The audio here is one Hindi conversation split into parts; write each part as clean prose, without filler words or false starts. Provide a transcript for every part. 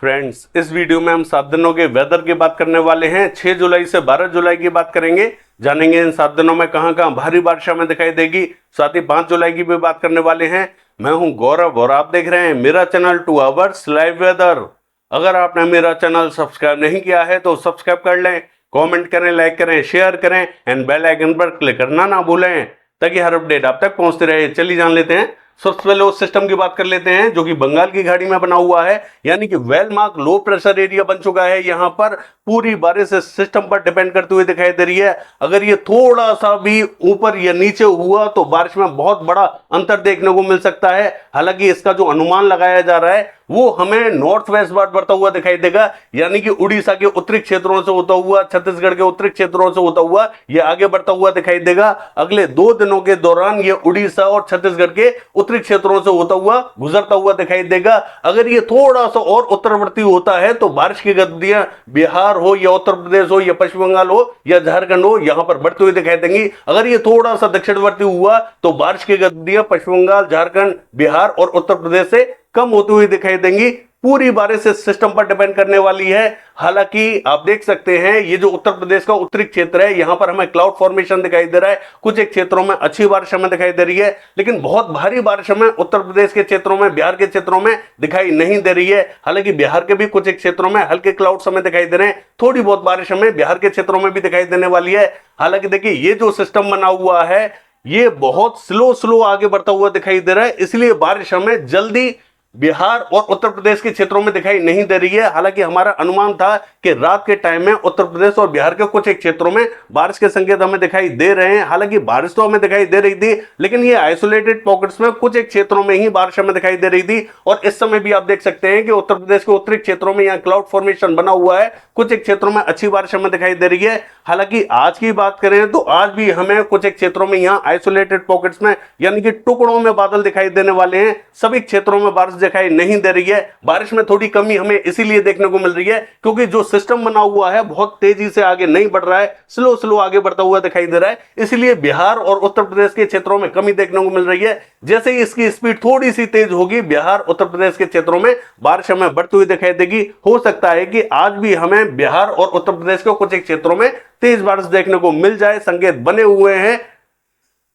फ्रेंड्स, इस वीडियो में हम 7 दिनों के वेदर की बात करने वाले हैं। 6 जुलाई से 12 जुलाई की बात करेंगे। जानेंगे इन 7 दिनों में कहां कहां भारी बारिश हमें दिखाई देगी। साथ ही 5 जुलाई की भी बात करने वाले हैं। मैं हूं गौरव और आप देख रहे हैं मेरा चैनल 2 आवर्स लाइव वेदर। अगर आपने मेरा चैनल सब्सक्राइब नहीं किया है तो सब्सक्राइब कर लें, कमेंट करें, लाइक करें, शेयर करें एंड बेल आइकन पर क्लिक करना ना भूलें ताकि हर अपडेट आप तक पहुंचते रहे। चलिए जान लेते हैं। सबसे पहले उस सिस्टम की बात कर लेते हैं जो कि बंगाल की खाड़ी में बना हुआ है, यानी कि well mark low pressure area बन चुका है। यहां पर पूरी बारिश इस सिस्टम पर डिपेंड करते हुए दिखाई दे रही है। अगर ये थोड़ा सा भी ऊपर या नीचे हुआ तो बारिश में बहुत बड़ा अंतर देखने को मिल सकता है। हालांकि इसका जो अनुमान लगाया जा रहा है वो हमें नॉर्थ वेस्ट वार्ड बढ़ता हुआ दिखाई देगा, यानी कि उड़ीसा के उत्तरी क्षेत्रों से होता हुआ, छत्तीसगढ़ के उत्तरी क्षेत्रों से होता हुआ ये आगे बढ़ता हुआ दिखाई देगा। अगले 2 दिनों के दौरान ये उड़ीसा और छत्तीसगढ़ के उत्तरी क्षेत्रों से होता हुआ गुजरता हुआ दिखाई देगा। अगर ये थोड़ा सा और उत्तरवर्ती होता है तो बारिश की गतिविधियां बिहार हो या उत्तर प्रदेश हो या पश्चिम बंगाल हो या झारखंड हो यहां पर बढ़ती हुई दिखाई देंगी। अगर ये थोड़ा सा दक्षिणवर्ती हुआ तो बारिश की गतिविधियां पश्चिम बंगाल, झारखंड, बिहार और उत्तर प्रदेश से कम होती हुई दिखाई देंगी। पूरी बारिश इस सिस्टम पर डिपेंड करने वाली है। हालांकि आप देख सकते हैं ये जो उत्तर प्रदेश का उत्तरी क्षेत्र है यहां पर हमें क्लाउड फॉर्मेशन दिखाई दे रहा है। कुछ एक क्षेत्रों में अच्छी बारिश हमें दिखाई दे रही है, लेकिन बहुत भारी बारिश हमें उत्तर प्रदेश के क्षेत्रों में, बिहार के क्षेत्रों में दिखाई नहीं दे रही है। हालांकि बिहार के भी कुछ एक क्षेत्रों में हल्के क्लाउड्स हमें दिखाई दे रहे हैं। थोड़ी बहुत बारिश हमें बिहार के क्षेत्रों में भी दिखाई देने वाली है। हालांकि देखिए ये जो सिस्टम बना हुआ है ये बहुत स्लो आगे बढ़ता हुआ दिखाई दे रहा है, इसलिए बारिश हमें जल्दी बिहार और उत्तर प्रदेश के क्षेत्रों में दिखाई नहीं दे रही है। हालांकि हमारा अनुमान था कि रात के टाइम में उत्तर प्रदेश और बिहार के कुछ एक क्षेत्रों में बारिश के संकेत हमें दिखाई दे रहे हैं। हालांकि बारिश तो हमें दिखाई दे रही थी, लेकिन ये आइसोलेटेड पॉकेट्स में कुछ एक क्षेत्रों में ही बारिश हमें दिखाई दे रही थी। और इस समय भी आप देख सकते हैं कि उत्तर प्रदेश के उत्तरी क्षेत्रों में यहाँ क्लाउड फॉर्मेशन बना हुआ है। कुछ एक क्षेत्रों में अच्छी बारिश हमें दिखाई दे रही है। हालांकि आज की बात करें तो आज भी हमें कुछ एक क्षेत्रों में यहाँ आइसोलेटेड पॉकेट्स में, यानी कि टुकड़ों में बादल दिखाई देने वाले हैं। सभी क्षेत्रों में बारिश दिखाई नहीं दे रही है। बारिश में थोड़ी कमी हमें इसीलिए देखने को मिल रही है क्योंकि जो सिस्टम बना हुआ है बहुत तेजी से आगे नहीं बढ़ रहा है, स्लो आगे बढ़ता हुआ दिखाई दे रहा है। इसलिए बिहार और उत्तर प्रदेश के क्षेत्रों में कमी देखने को मिल रही है। जैसे ही इसकी स्पीड थोड़ी सी तेज होगी, बिहार उत्तर प्रदेश के क्षेत्रों में बारिश हमें बढ़ती हुई दिखाई देगी। हो सकता है कि आज भी हमें बिहार और उत्तर प्रदेश के कुछ एक क्षेत्रों में तेज बारिश देखने को मिल जाए, संकेत बने हुए हैं।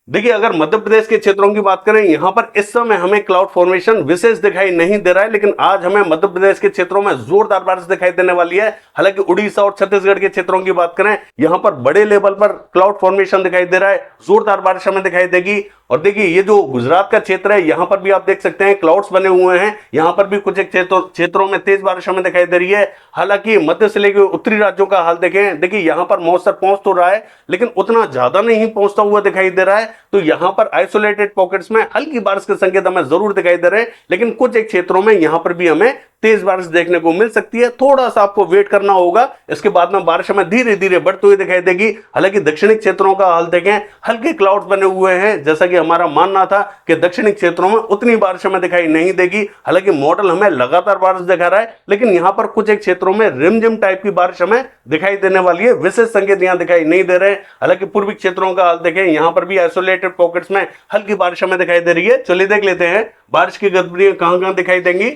देखिए अगर मध्य प्रदेश के क्षेत्रों की बात करें, यहां पर इस समय हमें क्लाउड फॉर्मेशन विशेष दिखाई नहीं दे रहा है, लेकिन आज हमें मध्य प्रदेश के क्षेत्रों में जोरदार बारिश दिखाई देने वाली है। हालांकि उड़ीसा और छत्तीसगढ़ के क्षेत्रों की बात करें, यहां पर बड़े लेवल पर क्लाउड फॉर्मेशन दिखाई दे रहा है, जोरदार बारिश हमें दिखाई देगी। और देखिए ये जो गुजरात का क्षेत्र है यहां पर भी आप देख सकते हैं क्लाउड्स बने हुए हैं, यहां पर भी कुछ एक क्षेत्रों में तेज बारिश हमें दिखाई दे रही है। हालांकि मध्य से लेकर उत्तरी राज्यों का हाल देखें, देखिए यहां पर मॉइस्चर पहुंच तो रहा है लेकिन उतना ज्यादा नहीं पहुंचता हुआ दिखाई दे रहा है। तो यहां पर आइसोलेटेड पॉकेट्स में हल्की बारिश के संकेत हमें जरूर दिखाई दे रहे हैं, लेकिन कुछ एक क्षेत्रों में यहां पर भी हमें तेज बारिश देखने को मिल सकती है। थोड़ा सा आपको वेट करना होगा, इसके बाद में बारिश हमें धीरे धीरे बढ़ती हुई दिखाई देगी। हालांकि दक्षिणी क्षेत्रों का हाल देखें, हल्के क्लाउड्स बने हुए हैं। जैसा कि हमारा मानना था कि दक्षिणी क्षेत्रों में उतनी बारिश हमें दिखाई नहीं देगी। हालांकि मॉडल हमें लगातार बारिश दिखा रहा है, लेकिन यहां पर कुछ एक क्षेत्रों में रिमझिम टाइप की बारिश हमें दिखाई देने वाली है। विशेष संकेत यहां दिखाई नहीं दे रहे। हालांकि पूर्वी क्षेत्रों का हाल देखें, यहां पर भी आइसोलेटेड पॉकेट्स में हल्की बारिश हमें दिखाई दे रही है। चलिए देख लेते हैं बारिश की गतिविधियां कहां दिखाई देंगी।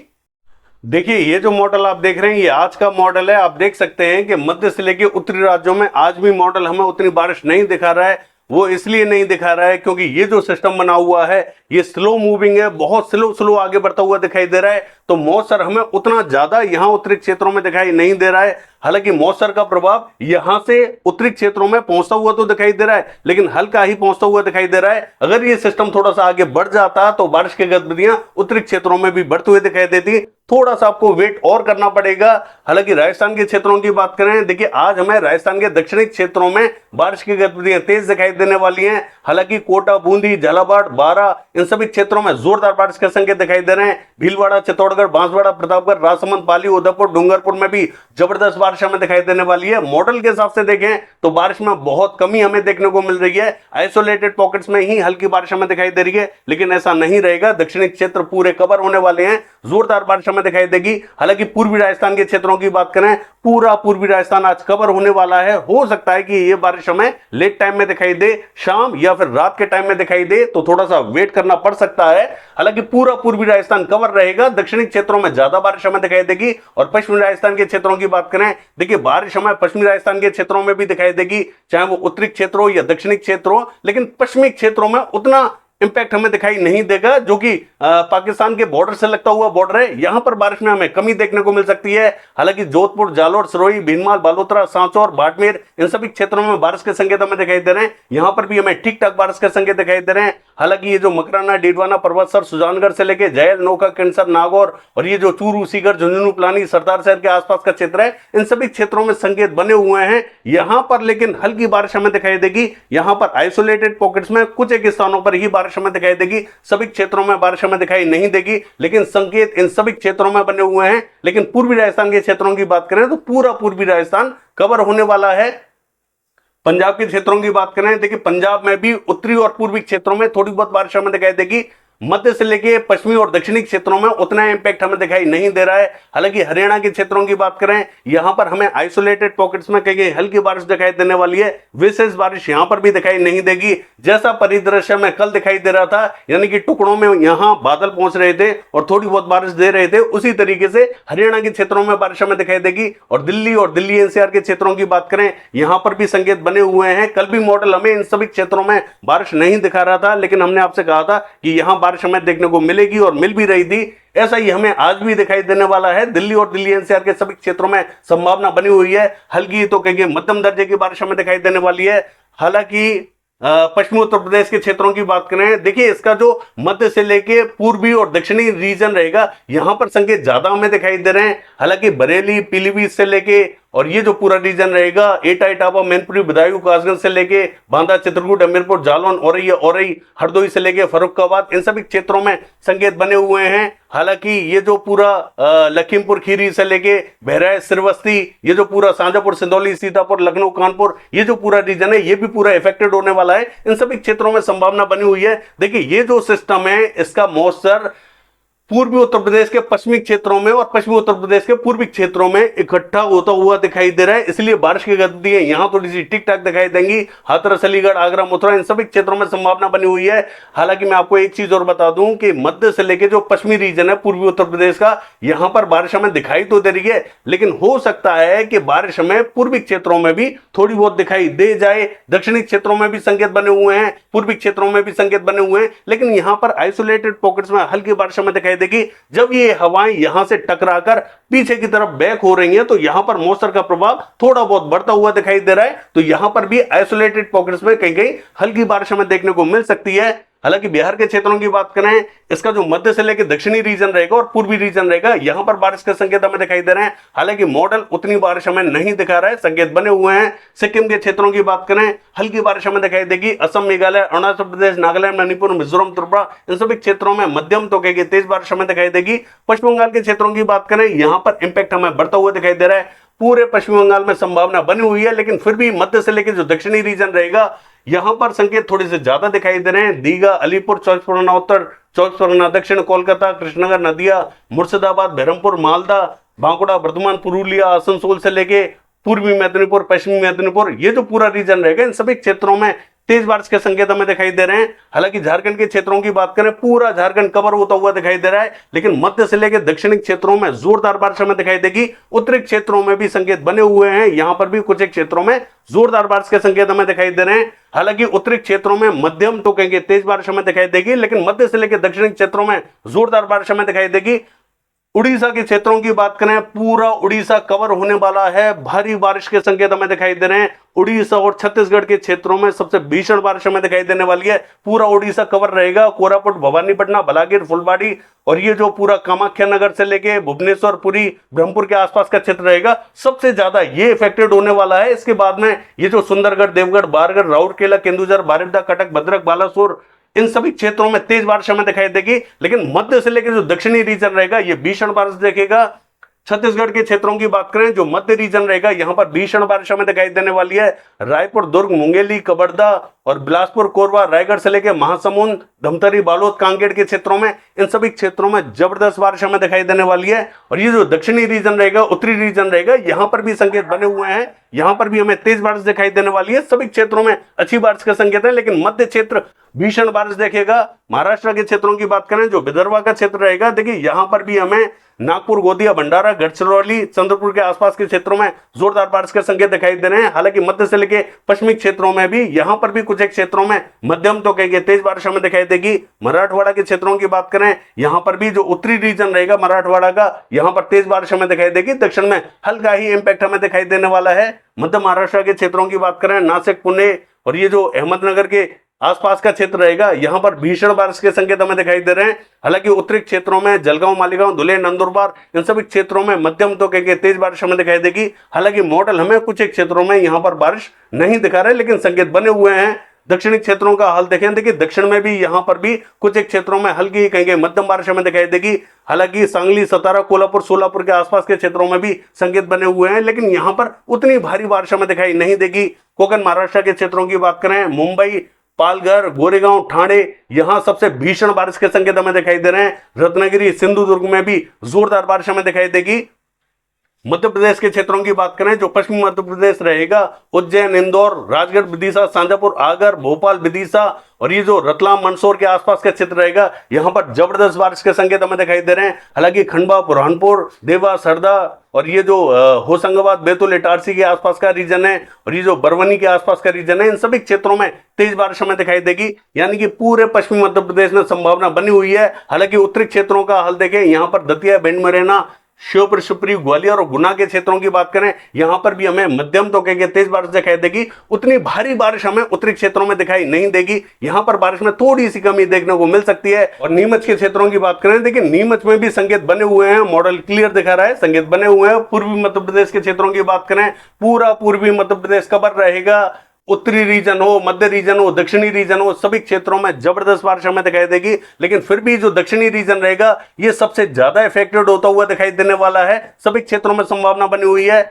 देखिए ये जो मॉडल आप देख रहे हैं ये आज का मॉडल है। आप देख सकते हैं कि मध्य से लेकर उत्तरी राज्यों में आज भी मॉडल हमें उतनी बारिश नहीं दिखा रहा है। वो इसलिए नहीं दिखा रहा है क्योंकि ये जो सिस्टम बना हुआ है ये स्लो मूविंग है, बहुत स्लो आगे बढ़ता हुआ दिखाई दे रहा है। तो मॉइस्चर हमें उतना ज्यादा यहाँ उत्तरी क्षेत्रों में दिखाई नहीं दे रहा है। हालांकि मॉइस्चर का प्रभाव यहां से उत्तरी क्षेत्रों में पहुंचता हुआ तो दिखाई दे रहा है, लेकिन हल्का ही पहुंचता हुआ दिखाई दे रहा है। अगर ये सिस्टम थोड़ा सा आगे बढ़ जाता तो बारिश की गतिविधियां उत्तरी क्षेत्रों में भी बढ़ती हुई दिखाई देती। थोड़ा सा आपको वेट और करना पड़ेगा। हालांकि राजस्थान के क्षेत्रों की बात करें, देखिए आज हमें राजस्थान के दक्षिणी क्षेत्रों में बारिश की गतिविधियां तेज दिखाई देने वाली हैं। हालांकि कोटा, बूंदी, झालावाड़, बारां इन सभी क्षेत्रों में जोरदार बारिश के संकेत दिखाई दे रहे हैं। भीलवाड़ा, चित्तौड़गढ़, बांसवाड़ा, प्रतापगढ़, राजसमंद, पाली, उदयपुर, डूंगरपुर में भी जबरदस्त बारिश हमें दिखाई देने वाली है। मॉडल के हिसाब से देखें तो बारिश में बहुत कमी हमें देखने को मिल रही है। आइसोलेटेड पॉकेट्स में ही हल्की बारिश हमें दिखाई दे रही है, लेकिन ऐसा नहीं रहेगा। दक्षिणी क्षेत्र पूरे कवर होने वाले हैं, जोरदार बारिश हमें दिखाई देगी। हालांकि पूर्वी राजस्थान के क्षेत्रों की बात करें, पूरा पूर्वी राजस्थान आज कवर होने वाला है। हो सकता है कि ये बारिश हमें लेट टाइम में दिखाई दे, शाम या फिर रात के टाइम में दिखाई दे, तो थोड़ा सा वेट करना पड़ सकता है। हालांकि पूरा पूर्वी राजस्थान कवर रहेगा, दक्षिणी क्षेत्रों में ज्यादा बारिश हमें दिखाई देगी। और पश्चिमी राजस्थान के क्षेत्रों की बात करें, देखिए बारिश हमें पश्चिमी राजस्थान के क्षेत्रों में भी दिखाई देगी, चाहे वो उत्तरी क्षेत्र हो या दक्षिणी क्षेत्र हो, लेकिन पश्चिमी क्षेत्रों में उतना इंपैक्ट हमें दिखाई नहीं देगा, जो कि पाकिस्तान के बॉर्डर से लगता हुआ बॉर्डर है। यहां पर बारिश में हमें कमी देखने को मिल सकती है। हालांकि जोधपुर, जालोर, सिरोही, भीनमाल, बालोतरा, सांचौर, बाड़मेर, इन सभी क्षेत्रों में बारिश के संकेत हमें दिखाई दे रहे हैं। यहां पर भी हमें ठीक ठाक बारिश के संकेत दिखाई दे रहे हैं। हालांकि ये जो मकराना, डीडवाना, परबतसर, सुजानगढ़ से लेके जयल, नोखा, किनसर, नागौर और ये जो चूरू, सीकर, झुंझुनू, पिलानी, सरदार शहर के आसपास का क्षेत्र है, इन सभी क्षेत्रों में संकेत बने हुए हैं। यहां पर लेकिन हल्की बारिश हमें दिखाई देगी। यहां पर आइसोलेटेड पॉकेट्स में कुछ एक स्थानों पर ही बारिश हमें दिखाई देगी, सभी क्षेत्रों में बारिश हमें दिखाई नहीं देगी, लेकिन संकेत इन सभी क्षेत्रों में बने हुए हैं। लेकिन पूर्वी राजस्थान के क्षेत्रों की बात करें तो पूरा पूर्वी राजस्थान कवर होने वाला है। पंजाब के क्षेत्रों की बात करें, देखिए पंजाब में भी उत्तरी और पूर्वी क्षेत्रों में थोड़ी बहुत बारिश हमें दिखाई देगी। मध्य से लेके पश्चिमी और दक्षिणी क्षेत्रों में उतना इंपैक्ट हमें दिखाई नहीं दे रहा है। हालांकि हरियाणा के क्षेत्रों की बात करें, यहां पर हमें आइसोलेटेड पॉकेट्स में कहीं हल्की बारिश दिखाई देने वाली है, विशेष बारिश यहां पर भी दिखाई नहीं देगी। जैसा परिदृश्य में कल दिखाई दे रहा था, यानी कि टुकड़ों में यहां बादल पहुंच रहे थे और थोड़ी बहुत बारिश दे रहे थे, उसी तरीके से हरियाणा के क्षेत्रों में बारिश हमें दिखाई देगी। और दिल्ली एनसीआर के क्षेत्रों की बात करें, यहां पर भी संकेत बने हुए हैं। कल भी मॉडल हमें इन सभी क्षेत्रों में बारिश नहीं दिखा रहा था, लेकिन हमने आपसे कहा था कि यहां बारिश हमें देखने को मिलेगी और मिल भी रही थी। ऐसा ही हमें आज भी दिखाई देने वाला है। दिल्ली और दिल्ली एनसीआर के सभी क्षेत्रों में संभावना बनी हुई है। हल्की तो कहेंगे मध्यम दर्जे की बारिश हमें दिखाई देने वाली है। हालांकि पश्चिमी उत्तर प्रदेश के क्षेत्रों की बात करें, देखिए इसका जो मध्य से लेके पूर्वी और दक्षिणी रीजन रहेगा, यहां पर संकेत ज्यादा हमें दिखाई दे रहे हैं। हालांकि बरेली, पीलीभीत से लेके और ये जो पूरा रीजन रहेगा, एटा, इटावा, मैनपुरी, बदायूं, कासगंज से लेके बांदा, चित्रकूट, हमीरपुर, जालौन, औरई, हरदोई से लेके फर्रुखाबाद, इन सभी क्षेत्रों में संकेत बने हुए हैं। हालांकि ये जो पूरा लखीमपुर खीरी से लेके बहराइच, श्रीवस्ती, ये जो पूरा शाजापुर, सिंदौली, सीतापुर, लखनऊ, कानपुर, ये जो पूरा रीजन है, ये भी पूरा इफेक्टेड होने वाला है। इन सभी क्षेत्रों में संभावना बनी हुई है। देखिए ये जो सिस्टम है, इसका मॉइस्चर पूर्वी उत्तर प्रदेश के पश्चिमी क्षेत्रों में और पश्चिमी उत्तर प्रदेश के पूर्वी क्षेत्रों में इकट्ठा होता हुआ दिखाई दे रहा है, इसलिए बारिश की गति है यहां थोड़ी सी ठीक ठाक दिखाई देंगी। हाथरस, अलीगढ़, आगरा, मथुरा, इन सभी क्षेत्रों में संभावना बनी हुई है। हालांकि मैं आपको एक चीज और बता दूं कि मध्य से लेकर जो पश्चिमी रीजन है पूर्वी उत्तर प्रदेश का, यहां पर बारिश हमें दिखाई तो दे रही है, लेकिन हो सकता है कि बारिश हमें पूर्वी क्षेत्रों में भी थोड़ी बहुत दिखाई दे जाए। दक्षिणी क्षेत्रों में भी संकेत बने हुए हैं, पूर्वी क्षेत्रों में भी संकेत बने हुए हैं, लेकिन यहां पर आइसोलेटेड पॉकेट्स में हल्की बारिश हमें दिखाई देगी। जब ये हवाएं यहां से टकराकर पीछे की तरफ बैक हो रही हैं, तो यहां पर मॉइस्चर का प्रभाव थोड़ा बहुत बढ़ता हुआ दिखाई दे रहा है। तो यहां पर भी आइसोलेटेड पॉकेट्स में कहीं कहीं हल्की बारिश हमें देखने को मिल सकती है। हालांकि बिहार के क्षेत्रों की बात करें, इसका जो मध्य से लेकर दक्षिणी रीजन रहेगा और पूर्वी रीजन रहेगा, यहां पर बारिश के संकेत हमें दिखाई दे रहे हैं। हालांकि मॉडल उतनी बारिश हमें नहीं दिखा रहा है, संकेत बने हुए हैं। सिक्किम के क्षेत्रों की बात करें, हल्की बारिश हमें दिखाई देगी। असम, मेघालय, अरुणाचल प्रदेश, नागालैंड, मणिपुर, मिजोरम, त्रिपुरा, इन सभी क्षेत्रों में मध्यम तो कहेंगे तेज बारिश हमें दिखाई देगी। पश्चिम बंगाल के क्षेत्रों की बात करें, यहां पर इंपैक्ट हमें बढ़ता हुआ दिखाई दे रहा है। पूरे पश्चिम बंगाल में संभावना बनी हुई है, लेकिन फिर भी मध्य से लेकर जो दक्षिणी रीजन रहेगा, यहां पर संकेत थोड़े से ज्यादा दिखाई दे रहे हैं। दीघा, अलीपुर, 24 परगना उत्तर, 24 परगना दक्षिण, कोलकाता, कृष्णनगर, नदिया, मुर्शिदाबाद, बहरमपुर, मालदा, बांकुड़ा, बर्धमान, पुरुलिया, आसनसोल से लेके पूर्वी मेदिनीपुर, पश्चिमी मेदिनीपुर, ये जो पूरा रीजन रहेगा, इन सभी क्षेत्रों में तेज बारिश के संकेत हमें दिखाई दे रहे हैं। हालांकि झारखंड के क्षेत्रों की बात करें, पूरा झारखंड कवर होता हुआ दिखाई दे रहा है, लेकिन मध्य से लेकर दक्षिणी क्षेत्रों में जोरदार बारिश हमें दिखाई देगी। उत्तरी क्षेत्रों में भी संकेत बने हुए हैं, यहां पर भी कुछ एक क्षेत्रों में जोरदार बारिश के संकेत हमें दिखाई दे रहे हैं। हालांकि उत्तरी क्षेत्रों में मध्यम तो कहेंगे तेज बारिश हमें दिखाई देगी, लेकिन मध्य से लेकर दक्षिणी क्षेत्रों में जोरदार बारिश हमें दिखाई देगी। उड़ीसा के क्षेत्रों की बात करें, पूरा उड़ीसा कवर होने वाला है, भारी बारिश के संकेत हमें दिखाई दे रहे हैं। उड़ीसा और छत्तीसगढ़ के क्षेत्रों में सबसे भीषण बारिश हमें दिखाई देने वाली है। पूरा उड़ीसा कवर रहेगा, कोरापुट, भवानीपटना, बलागीर, फुलबाड़ी और ये जो पूरा कामाख्या नगर से लेके भुवनेश्वर, पुरी, ब्रह्मपुर के आसपास का क्षेत्र रहेगा, सबसे ज्यादा ये इफेक्टेड होने वाला है। इसके बाद में ये जो सुंदरगढ़, देवगढ़, बारगढ़, राउरकेला, केंदुझर, बारिपदा, कटक, भद्रक, बालासोर, इन सभी क्षेत्रों में तेज बारिश हमें दिखाई देगी। लेकिन मध्य से लेकर जो दक्षिणी रीजन रहेगा, ये भीषण बारिश देखेगा। छत्तीसगढ़ के क्षेत्रों की बात करें, जो मध्य रीजन रहेगा, यहां पर भीषण बारिश हमें दिखाई देने वाली है। रायपुर, दुर्ग, मुंगेली, कवर्धा और बिलासपुर, कोरबा, रायगढ़ से लेकर महासमुंद, धमतरी, बालोद, कांकेर के क्षेत्रों में, इन सभी क्षेत्रों में जबरदस्त बारिश हमें दिखाई देने वाली है। और ये जो दक्षिणी रीजन रहेगा, उत्तरी रीजन रहेगा, यहां पर भी संकेत बने हुए हैं, यहां पर भी हमें तेज बारिश दिखाई देने वाली है। सभी क्षेत्रों में अच्छी बारिश का संकेत है, लेकिन मध्य क्षेत्र भीषण बारिश देखेगा। महाराष्ट्र के क्षेत्रों की बात करें, जो विदर्भ का क्षेत्र रहेगा, देखिए यहां पर भी हमें नागपुर, गोंदिया, भंडारा, गढ़चिरौली, चंद्रपुर के आसपास के क्षेत्रों में जोरदार बारिश के संकेत दिखाई दे रहे हैं। हालांकि मध्य से लेकर पश्चिमी क्षेत्रों में भी, यहां पर भी कुछ एक क्षेत्रों में मध्यम तो कहेंगे तेज बारिश हमें दिखाई देगी। मराठवाड़ा के क्षेत्रों की बात करें, यहां पर भी जो उत्तरी रीजन रहेगा मराठवाड़ा का, यहां पर तेज बारिश हमें दिखाई देगी। दक्षिण में हल्का ही इंपैक्ट हमें दिखाई देने वाला है। मध्य महाराष्ट्र के क्षेत्रों की बात करें, नासिक, पुणे और ये जो अहमदनगर के आसपास का क्षेत्र रहेगा, यहां पर भीषण बारिश के संकेत हमें दिखाई दे रहे हैं। हालांकि उत्तरी क्षेत्रों में जलगांव, मालीगांव, धुले, नंदुरबार, इन सभी क्षेत्रों में मध्यम तो कहेंगे तेज बारिश हमें दिखाई देगी। हालांकि मॉडल हमें कुछ एक क्षेत्रों में यहां पर बारिश नहीं दिखा रहे, लेकिन संकेत बने हुए हैं। दक्षिणी क्षेत्रों का हाल देखें, देखिए दक्षिण में भी यहां पर भी कुछ एक क्षेत्रों में हल्की कहेंगे मध्यम बारिश हमें दिखाई देगी। हालांकि सांगली, सतारा, कोल्हापुर, सोलापुर के आसपास के क्षेत्रों में भी संकेत बने हुए हैं, लेकिन यहां पर उतनी भारी बारिश हमें दिखाई नहीं देगी। कोकण महाराष्ट्र के क्षेत्रों की बात करें, मुंबई, पालघर, गोरेगांव, ठाणे, यहां सबसे भीषण बारिश के संकेत हमें दिखाई दे रहे हैं। रत्नागिरी, सिंधुदुर्ग में भी जोरदार बारिश हमें दिखाई देगी। मध्य प्रदेश के क्षेत्रों की बात करें, जो पश्चिमी मध्य प्रदेश रहेगा, उज्जैन, इंदौर, राजगढ़, विदिशा, शाजापुर, आगर, भोपाल, विदिशा और ये जो रतलाम, मंदसौर के आसपास का क्षेत्र रहेगा, यहां पर जबरदस्त बारिश के संकेत हमें दिखाई दे रहे हैं। हालांकि खंडवा, बुरहानपुर, देवास, हरदा और ये जो होशंगाबाद, बैतूल, इटारसी के आसपास का रीजन है और ये जो बरवनी के आसपास का रीजन है, इन सभी क्षेत्रों में तेज बारिश हमें दिखाई देगी। यानी कि पूरे पश्चिमी मध्य प्रदेश में संभावना बनी हुई है। हालांकि उत्तरी क्षेत्रों का हाल देखें, यहां पर दतिया, भिंड, मुरैना, श्योपुर, शिवपुरी, ग्वालियर और गुना के क्षेत्रों की बात करें, यहां पर भी हमें मध्यम तो कहेंगे तेज बारिश दिखाई देगी। उतनी भारी बारिश हमें उत्तरी क्षेत्रों में दिखाई नहीं देगी। यहां पर बारिश में थोड़ी सी कमी देखने को मिल सकती है। और नीमच के क्षेत्रों की बात करें, देखिए नीमच में भी संकेत बने हुए हैं, मॉडल क्लियर दिखा रहा है, संकेत बने हुए हैं। पूर्वी मध्य प्रदेश के क्षेत्रों की बात करें, पूरा पूर्वी मध्य प्रदेश कवर रहेगा। उत्तरी रीजन हो, मध्य रीजन हो, दक्षिणी रीजन हो, सभी क्षेत्रों में जबरदस्त बारिश हमें दिखाई देगी। लेकिन फिर भी जो दक्षिणी रीजन रहेगा, ये सबसे ज्यादा इफेक्टेड होता हुआ दिखाई देने वाला है। सभी क्षेत्रों में संभावना बनी हुई है।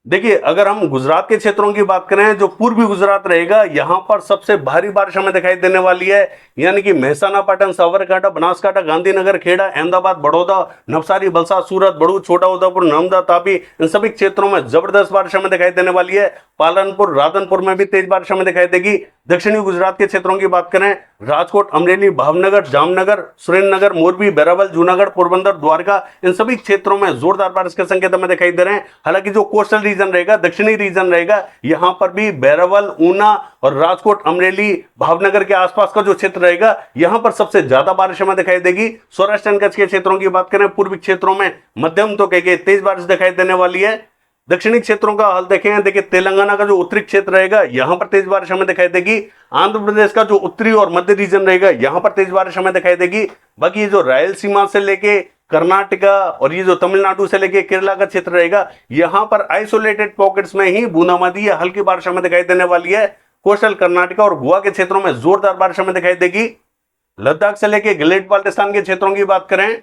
देखिए अगर हम गुजरात के क्षेत्रों की बात करें, जो पूर्वी गुजरात रहेगा, यहां पर सबसे भारी बारिश हमें दिखाई देने वाली है। यानी कि महसाना, पाटन, साबरकांठा, बनासकांठा, गांधीनगर, खेड़ा, अहमदाबाद, बड़ौदा, नवसारी, वलसाड, सूरत, भरूच, छोटा उदेपुर, नर्मदा, तापी, इन सभी क्षेत्रों में जबरदस्त बारिश हमें दिखाई देने वाली है। पालनपुर, राधनपुर में भी तेज बारिश हमें दिखाई देगी। दक्षिणी गुजरात के क्षेत्रों की बात करें, राजकोट, अमरेली, भावनगर, जामनगर, सुरेंद्रनगर, मोरबी, बेरावल, जूनागढ़, पोरबंदर, द्वारका, इन सभी क्षेत्रों में जोरदार बारिश के संकेत हमें दिखाई दे रहे हैं। हालांकि जो कोस्टल रीजन रहेगा, दक्षिणी रीजन रहेगा, यहां पर भी बेरावल, ऊना और राजकोट, अमरेली, भावनगर के आसपास का जो क्षेत्र रहेगा, यहां पर सबसे ज्यादा बारिश हमें दिखाई देगी। सौराष्ट्र एंड कच्छ के क्षेत्रों की बात करें, पूर्वी क्षेत्रों में मध्यम तो कहेंगे तेज बारिश दिखाई देने वाली है। दक्षिणी क्षेत्रों का हाल देखें, देखिए तेलंगाना का जो उत्तरी क्षेत्र रहेगा, यहां पर तेज बारिश हमें दिखाई देगी। आंध्र प्रदेश का जो उत्तरी और मध्य रीजन रहेगा, यहां पर तेज बारिश हमें दिखाई देगी। बाकी जो रायलसीमा से लेके कर्नाटका और ये जो तमिलनाडु से लेके केरला का क्षेत्र रहेगा, यहां पर आइसोलेटेड पॉकेट्स में ही बूंदाबांदी या हल्की बारिश हमें दिखाई देने वाली है। कोस्टल कर्नाटका और गोवा के क्षेत्रों में जोरदार बारिश हमें दिखाई देगी। लद्दाख से लेके गिलेट बाल्टिस्तान के क्षेत्रों की बात करें,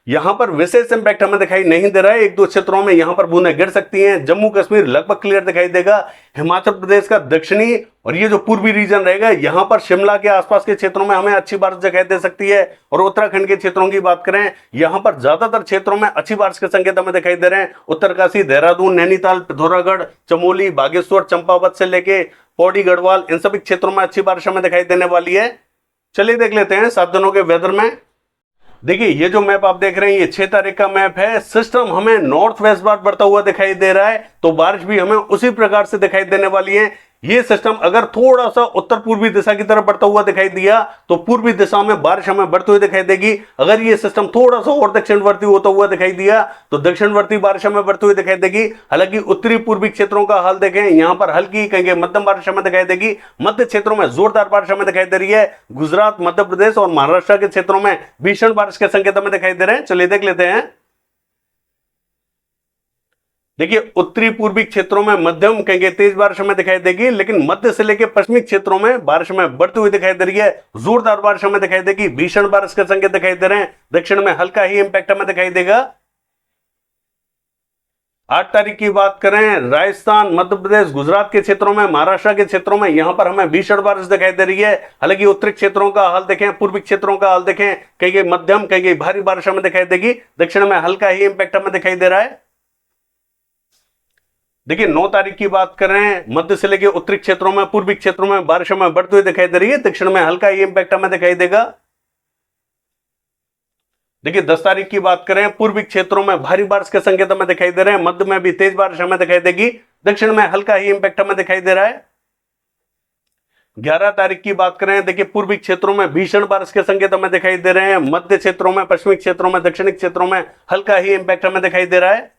यहां पर विशेष इंपैक्ट हमें दिखाई नहीं दे रहा है। एक दो क्षेत्रों में यहां पर बूंदें गिर सकती हैं। जम्मू कश्मीर लगभग क्लियर दिखाई देगा। हिमाचल प्रदेश का दक्षिणी और ये जो पूर्वी रीजन रहेगा, यहां पर शिमला के आसपास के क्षेत्रों में हमें अच्छी बारिश दिखाई दे सकती है। और उत्तराखंड के क्षेत्रों की बात करें, यहां पर ज्यादातर क्षेत्रों में अच्छी बारिश के संकेत हमें दिखाई दे रहे हैं। उत्तरकाशी, देहरादून, नैनीताल, पिथौरागढ़, चमोली, बागेश्वर, चंपावत से लेके पौड़ी, गढ़वाल, इन सभी क्षेत्रों में अच्छी बारिश हमें दिखाई देने वाली है। चलिए देख लेते हैं 7 दिनों के वेदर में। देखिए ये जो मैप आप देख रहे हैं, ये 6 तारीख का मैप है। सिस्टम हमें नॉर्थ वेस्ट बार बढ़ता हुआ दिखाई दे रहा है, तो बारिश भी हमें उसी प्रकार से दिखाई देने वाली है। ये सिस्टम अगर थोड़ा सा उत्तर पूर्वी दिशा की तरफ बढ़ता हुआ दिखाई दिया, तो पूर्वी दिशा में बारिश हमें बढ़ती हुई दिखाई देगी। अगर ये सिस्टम थोड़ा सा और दक्षिणवर्ती होता हुआ दिखाई दिया, तो दक्षिणवर्ती बारिश हमें बढ़ती हुई दिखाई देगी। हालांकि उत्तरी पूर्वी क्षेत्रों का हाल देखें, यहां पर हल्की कहेंगे मध्यम बारिश हमें दिखाई देगी। मध्य क्षेत्रों में जोरदार बारिश हमें दिखाई दे रही है। गुजरात, मध्य प्रदेश और महाराष्ट्र के क्षेत्रों में भीषण बारिश के संकेत हमें दिखाई दे रहे हैं। चलिए देख लेते हैं। देखिए उत्तरी पूर्वी क्षेत्रों में मध्यम कहेंगे तेज बारिश हमें दिखाई देगी, लेकिन मध्य से लेकर पश्चिमी क्षेत्रों में बारिश हमें बढ़ती हुई दिखाई दे रही है। जोरदार बारिश हमें दिखाई देगी। भीषण बारिश के संकेत दिखाई दे रहे हैं। दक्षिण में हल्का ही इंपैक्ट हमें दिखाई देगा। 8 तारीख की बात करें, राजस्थान, मध्य प्रदेश, गुजरात के क्षेत्रों में, महाराष्ट्र के क्षेत्रों में, यहां पर हमें भीषण बारिश दिखाई दे रही है। हालांकि उत्तरी क्षेत्रों का हाल देखें, पूर्वी क्षेत्रों का हाल देखें, कहीं कहीं मध्यम, कहीं कहीं भारी बारिश हमें दिखाई देगी। दक्षिण में हल्का ही इंपैक्ट हमें दिखाई दे रहा है। देखिए 9 तारीख की बात करें, मध्य से लेकर उत्तरी क्षेत्रों में, पूर्वी क्षेत्रों में बारिश हमें बढ़ती हुई दिखाई दे रही है। दक्षिण में हल्का ही इंपैक्ट हमें दिखाई देगा। देखिए 10 तारीख की बात करें, पूर्वी क्षेत्रों में भारी बारिश के संकेत हमें दिखाई दे रहे हैं। मध्य में भी तेज बारिश हमें दिखाई देगी। दक्षिण में हल्का ही इंपैक्ट हमें दिखाई दे रहा है। 11 तारीख की बात करें, देखिए पूर्वी क्षेत्रों में भीषण बारिश के संकेत हमें दिखाई दे रहे हैं। मध्य क्षेत्रों में, पश्चिमी क्षेत्रों में, दक्षिणी क्षेत्रों में हल्का ही इंपैक्ट हमें दिखाई दे रहा है।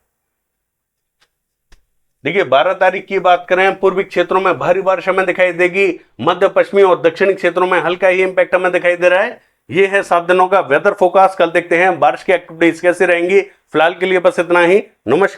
देखिए 12 तारीख की बात करें, पूर्वी क्षेत्रों में भारी बारिश हमें दिखाई देगी। मध्य, पश्चिमी और दक्षिणी क्षेत्रों में हल्का ही इंपैक्ट हमें दिखाई दे रहा है। ये है 7 दिनों का वेदर फोरकास्ट। कल देखते हैं बारिश की एक्टिविटीज कैसी रहेंगी। फिलहाल के लिए बस इतना ही। नमस्कार।